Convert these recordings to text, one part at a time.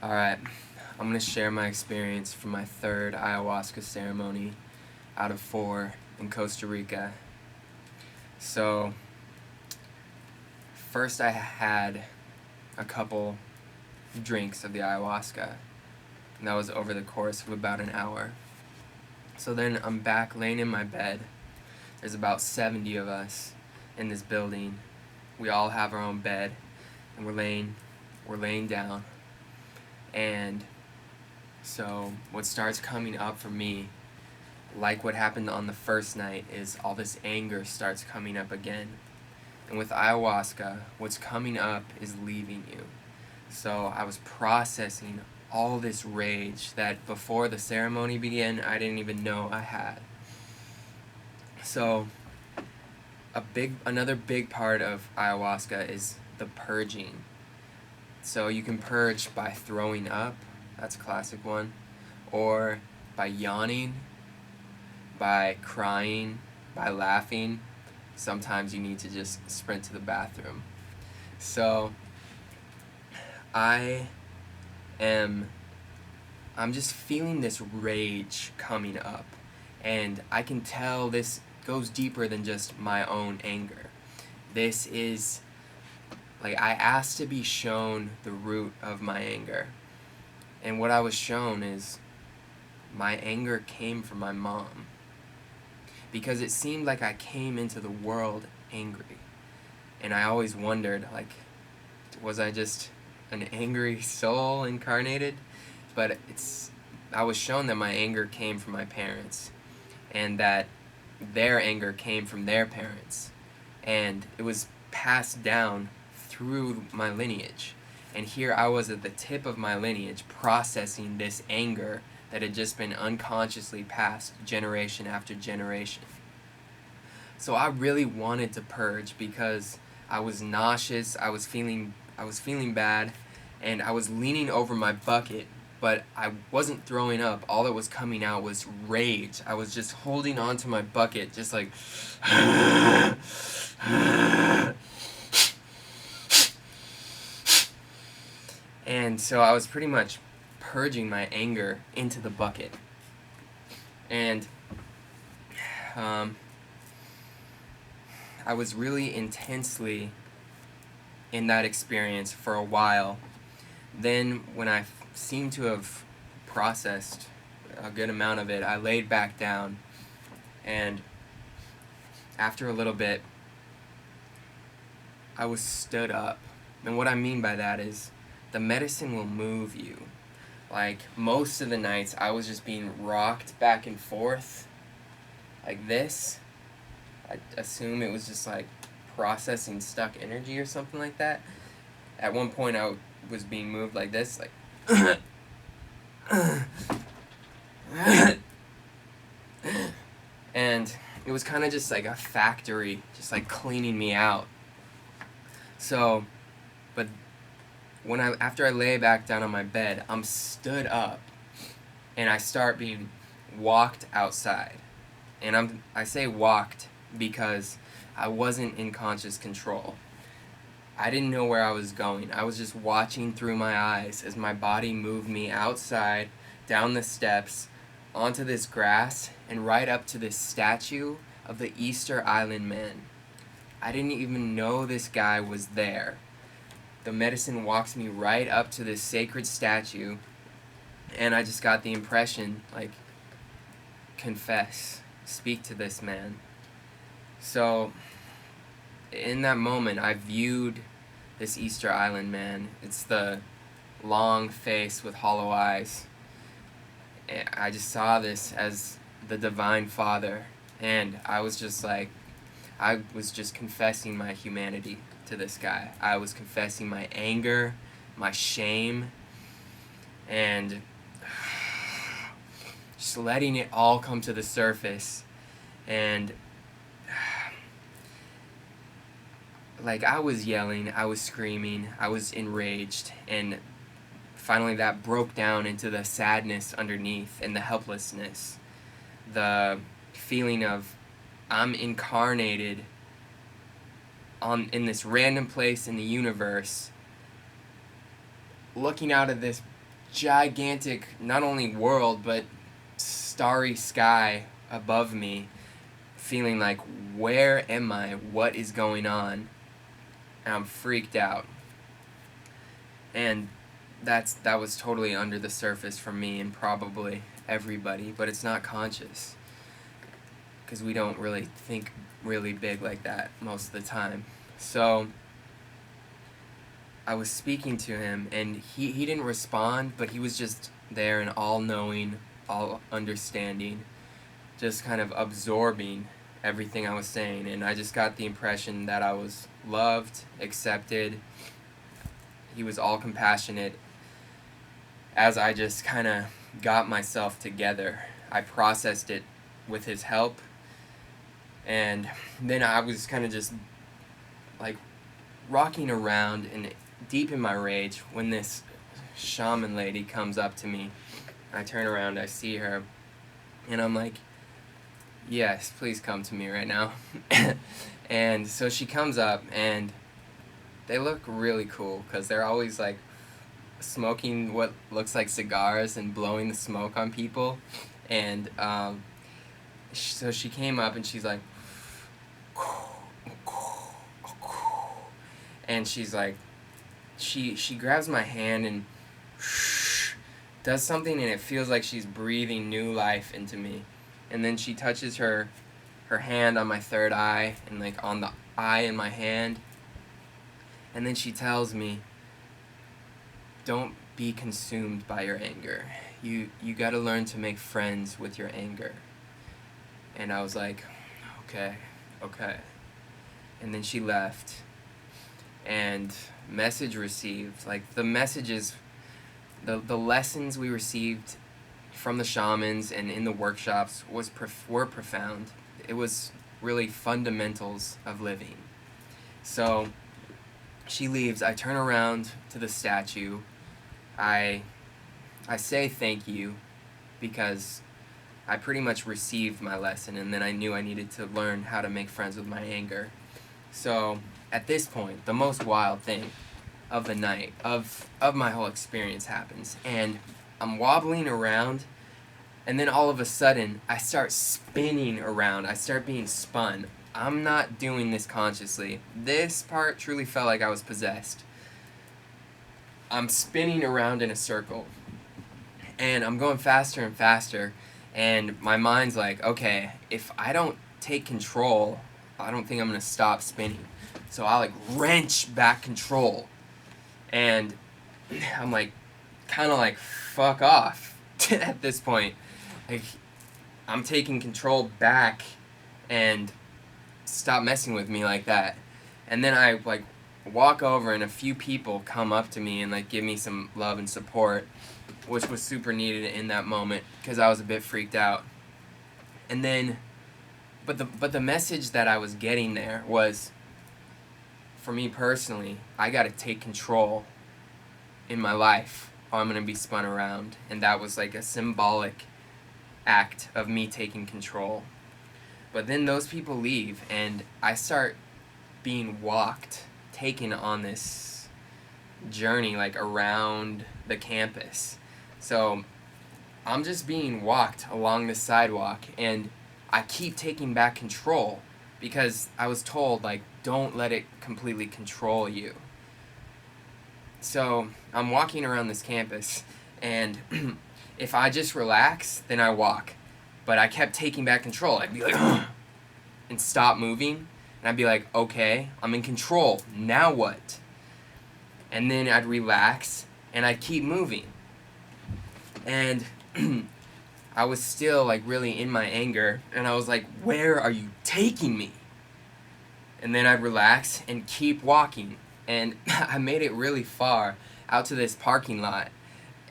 Alright, I'm going to share my experience from my third ayahuasca ceremony out of 4 in Costa Rica. So, first I had a couple drinks of the ayahuasca, and that was over the course of about an hour. So then I'm back laying in my bed. There's about 70 of us in this building. We all have our own bed, and we're laying down. And so what starts coming up for me, like what happened on the first night, is all this anger starts coming up again. And with ayahuasca, what's coming up is leaving you. So I was processing all this rage that before the ceremony began, I didn't even know I had. So another big part of ayahuasca is the purging. So you can purge by throwing up, that's a classic one, or by yawning, by crying, by laughing. Sometimes you need to just sprint to the bathroom. So I'm just feeling this rage coming up, and I can tell this goes deeper than just my own anger. This is like, I asked to be shown the root of my anger, and what I was shown is my anger came from my mom, because it seemed like I came into the world angry, and I always wondered, like, was I just an angry soul incarnated? But I was shown that my anger came from my parents, and that their anger came from their parents, and it was passed down through my lineage. And here I was at the tip of my lineage processing this anger that had just been unconsciously passed generation after generation. So I really wanted to purge because I was nauseous, I was feeling bad, and I was leaning over my bucket, but I wasn't throwing up. All that was coming out was rage. I was just holding on to my bucket, just like and so I was pretty much purging my anger into the bucket. And I was really intensely in that experience for a while. Then when I seemed to have processed a good amount of it, I laid back down, and after a little bit I was stood up. And what I mean by that is the medicine will move you. Like, most of the nights I was just being rocked back and forth like this. I assume it was just like processing stuck energy or something like that. At one point I was being moved like this, like and it was kind of just like a factory, just like cleaning me out. So, but after I lay back down on my bed, I'm stood up, and I start being walked outside. And I say walked because I wasn't in conscious control. I didn't know where I was going. I was just watching through my eyes as my body moved me outside, down the steps, onto this grass, and right up to this statue of the Easter Island Man. I didn't even know this guy was there. The medicine walks me right up to this sacred statue, and I just got the impression, like, confess, speak to this man. So, in that moment, I viewed this Easter Island Man. It's the long face with hollow eyes. I just saw this as the Divine Father, and I was just confessing my humanity to this guy. I was confessing my anger, my shame, and just letting it all come to the surface. And like, I was yelling, I was screaming, I was enraged, and finally that broke down into the sadness underneath and the helplessness. The feeling of I'm incarnated in this random place in the universe, looking out of this gigantic, not only world, but starry sky above me, feeling like, where am I? What is going on? And I'm freaked out. And that was totally under the surface for me and probably everybody, but it's not conscious, because we don't really think really big like that most of the time. So I was speaking to him, and he didn't respond, but he was just there and all-knowing, all-understanding, just kind of absorbing everything I was saying. And I just got the impression that I was loved, accepted. He was all compassionate. As I just kind of got myself together, I processed it with his help. And then I was kind of just like rocking around and deep in my rage when this shaman lady comes up to me. I turn around, I see her, and I'm like, yes, please come to me right now. And so she comes up, and they look really cool because they're always like smoking what looks like cigars and blowing the smoke on people. And so she came up and she's like, and she's like, she grabs my hand and does something, and it feels like she's breathing new life into me. And then she touches her hand on my third eye and like on the eye in my hand. And then she tells me, don't be consumed by your anger. You got to learn to make friends with your anger. And I was like, okay. And then she left. And message received, like the messages, the lessons we received from the shamans and in the workshops were profound. It was really fundamentals of living. So she leaves. I turn around to the statue. I say thank you, because I pretty much received my lesson, and then I knew I needed to learn how to make friends with my anger. So at this point, the most wild thing of the night, of my whole experience happens, and I'm wobbling around, and then all of a sudden I start spinning around. I start being spun. I'm not doing this consciously. This part truly felt like I was possessed. I'm spinning around in a circle, and I'm going faster and faster, and my mind's like, okay, if I don't take control, I don't think I'm going to stop spinning. So I like wrench back control, and I'm like, kind of like, fuck off at this point. Like, I'm taking control back, and stop messing with me like that. And then I like walk over, and a few people come up to me and like give me some love and support, which was super needed in that moment because I was a bit freaked out. And then but the message that I was getting there was, for me personally, I got to take control in my life or I'm going to be spun around. And that was like a symbolic act of me taking control. But then those people leave, and I start being walked, taken on this journey like around the campus. So I'm just being walked along the sidewalk, and I keep taking back control because I was told, like, don't let it completely control you. So I'm walking around this campus, and if I just relax, then I walk. But I kept taking back control. I'd be like, ugh, and stop moving. And I'd be like, okay, I'm in control. Now what? And then I'd relax, and I'd keep moving. And I was still like really in my anger, and I was like, where are you taking me? And then I'd relax and keep walking. And I made it really far out to this parking lot.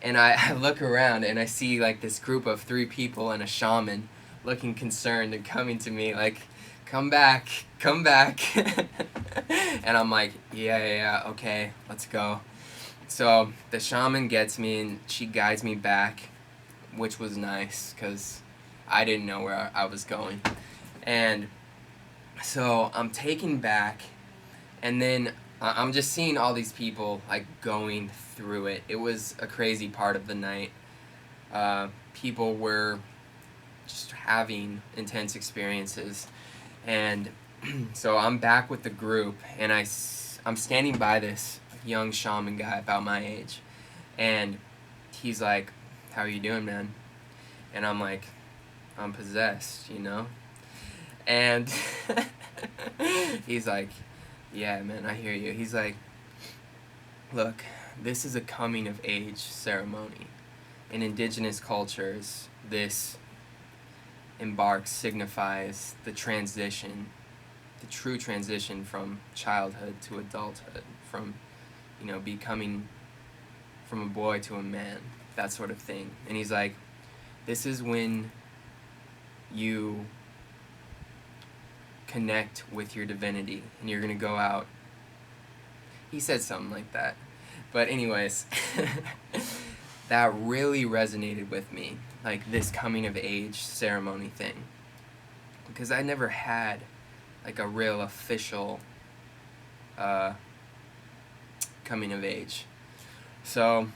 And I look around, and I see like this group of 3 people and a shaman looking concerned and coming to me like, come back. And I'm like, yeah, okay, let's go. So the shaman gets me, and she guides me back, which was nice because I didn't know where I was going. And so I'm taken back, and then I'm just seeing all these people like going through it. It was a crazy part of the night. People were just having intense experiences, and so I'm back with the group, and I'm standing by this young shaman guy about my age, and he's like, "How are you doing, man?" And I'm like, "I'm possessed, you know?" And he's like, "Yeah, man, I hear you." He's like, "Look, this is a coming of age ceremony. In indigenous cultures, this signifies the transition, the true transition from childhood to adulthood, from, becoming from a boy to a man, that sort of thing." And he's like, "This is when you connect with your divinity, and you're going to go out." He said something like that. But anyways, that really resonated with me, like this coming of age ceremony thing. Because I never had like a real official coming of age. So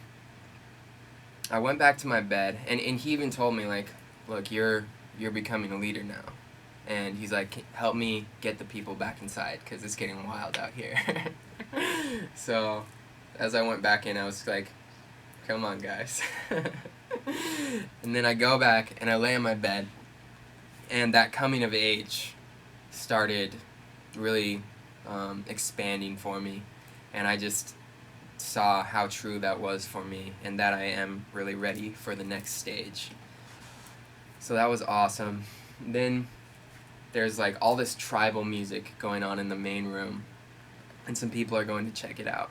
I went back to my bed, and he even told me, like, "Look, you're becoming a leader now." And he's like, "Help me get the people back inside, because it's getting wild out here." So as I went back in, I was like, "Come on, guys." And then I go back and I lay in my bed, and that coming of age started really expanding for me, and I just saw how true that was for me, and that I am really ready for the next stage. So that was awesome. Then there's like all this tribal music going on in the main room, and some people are going to check it out.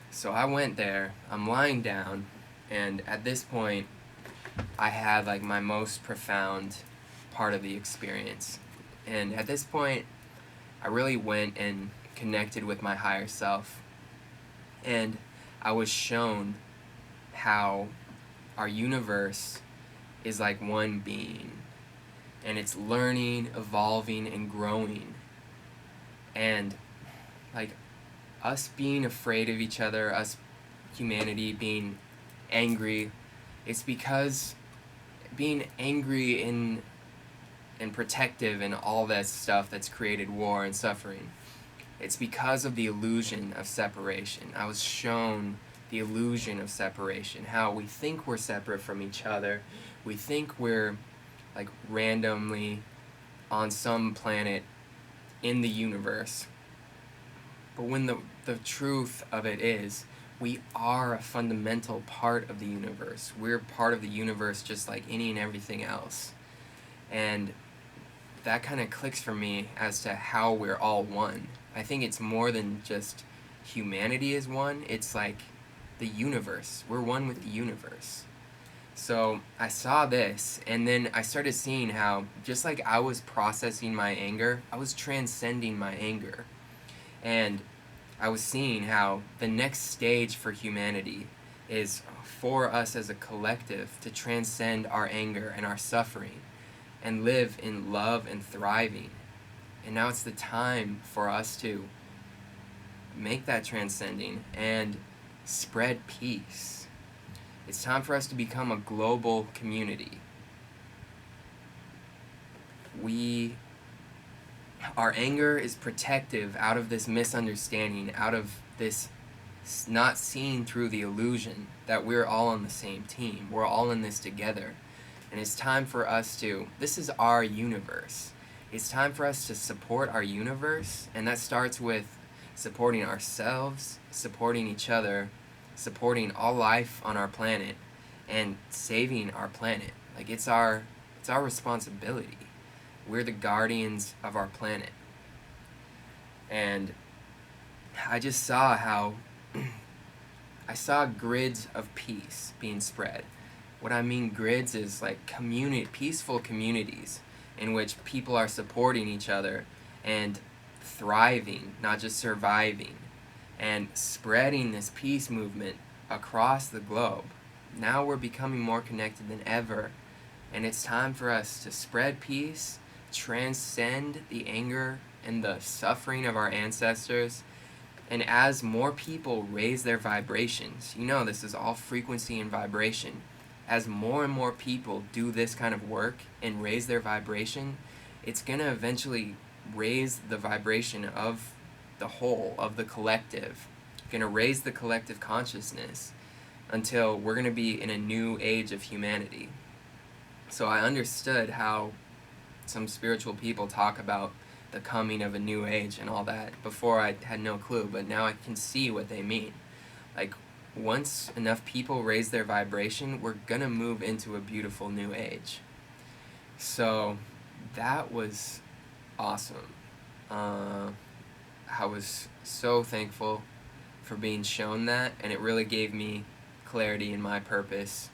So I went there, I'm lying down, and at this point I had like my most profound part of the experience. And at this point I really went and connected with my higher self, and I was shown how our universe is like one being, and it's learning, evolving, and growing. And like us being afraid of each other, us humanity being angry, it's because being angry and protective and all that stuff that's created war and suffering, it's because of the illusion of separation. I was shown the illusion of separation, how we think we're separate from each other. We think we're like randomly on some planet in the universe. But when the truth of it is, we are a fundamental part of the universe. We're part of the universe just like any and everything else. And that kind of clicks for me as to how we're all one. I think it's more than just humanity is one. It's like the universe. We're one with the universe. So I saw this, and then I started seeing how, just like I was processing my anger, I was transcending my anger. And I was seeing how the next stage for humanity is for us as a collective to transcend our anger and our suffering and live in love and thriving. And now it's the time for us to make that transcending and spread peace. It's time for us to become a global community. Our anger is protective out of this misunderstanding, out of this not seeing through the illusion that we're all on the same team. We're all in this together. And it's time for us this is our universe. It's time for us to support our universe, and that starts with supporting ourselves, supporting each other, supporting all life on our planet, and saving our planet. Like it's our responsibility. We're the guardians of our planet. And I just saw how I saw grids of peace being spread. What I mean grids is like peaceful communities in which people are supporting each other and thriving, not just surviving, and spreading this peace movement across the globe. Now we're becoming more connected than ever, and it's time for us to spread peace, transcend the anger and the suffering of our ancestors, And as more people raise their vibrations, this is all frequency and vibration. As more and more people do this kind of work and raise their vibration, it's going to eventually raise the vibration of the whole, of the collective. Going to raise the collective consciousness until we're going to be in a new age of humanity. So I understood how some spiritual people talk about the coming of a new age and all that. Before, I had no clue, but now I can see what they mean. Like, once enough people raise their vibration, we're gonna move into a beautiful new age. So that was awesome. I was so thankful for being shown that, and it really gave me clarity in my purpose.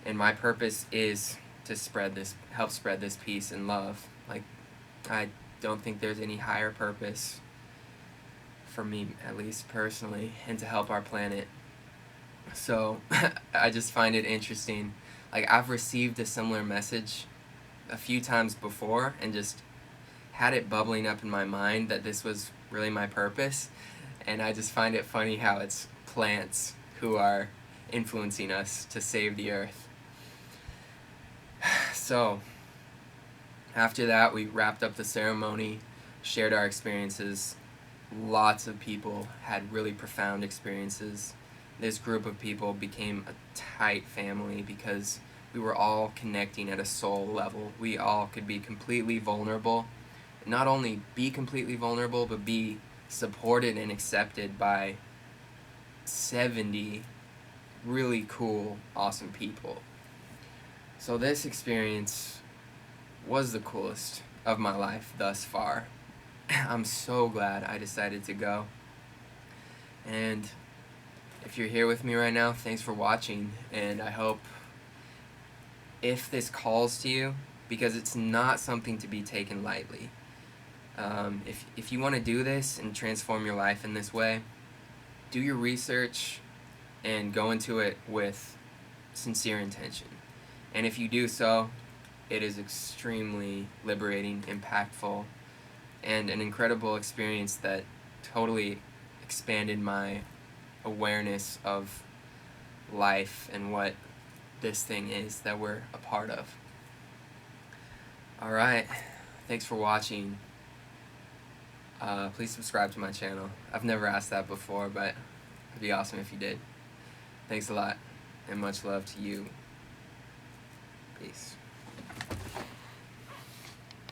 And my purpose is to help spread this peace and love. Like, I don't think there's any higher purpose, for me at least personally, and to help our planet. So I just find it interesting. Like, I've received a similar message a few times before and just had it bubbling up in my mind that this was really my purpose, and I just find it funny how it's plants who are influencing us to save the earth. So after that, we wrapped up the ceremony, shared our experiences. Lots of people had really profound experiences. This group of people became a tight family because we were all connecting at a soul level. We all could be completely vulnerable. Not only be completely vulnerable, but be supported and accepted by 70 really cool, awesome people. So this experience was the coolest of my life thus far. I'm so glad I decided to go. And if you're here with me right now, thanks for watching, and I hope, if this calls to you, because it's not something to be taken lightly. If you want to do this and transform your life in this way, do your research and go into it with sincere intention. And if you do so, it is extremely liberating, impactful, and an incredible experience that totally expanded my awareness of life and what this thing is that we're a part of. Alright, thanks for watching. Please subscribe to my channel. I've never asked that before, but it'd be awesome if you did. Thanks a lot, and much love to you. Peace.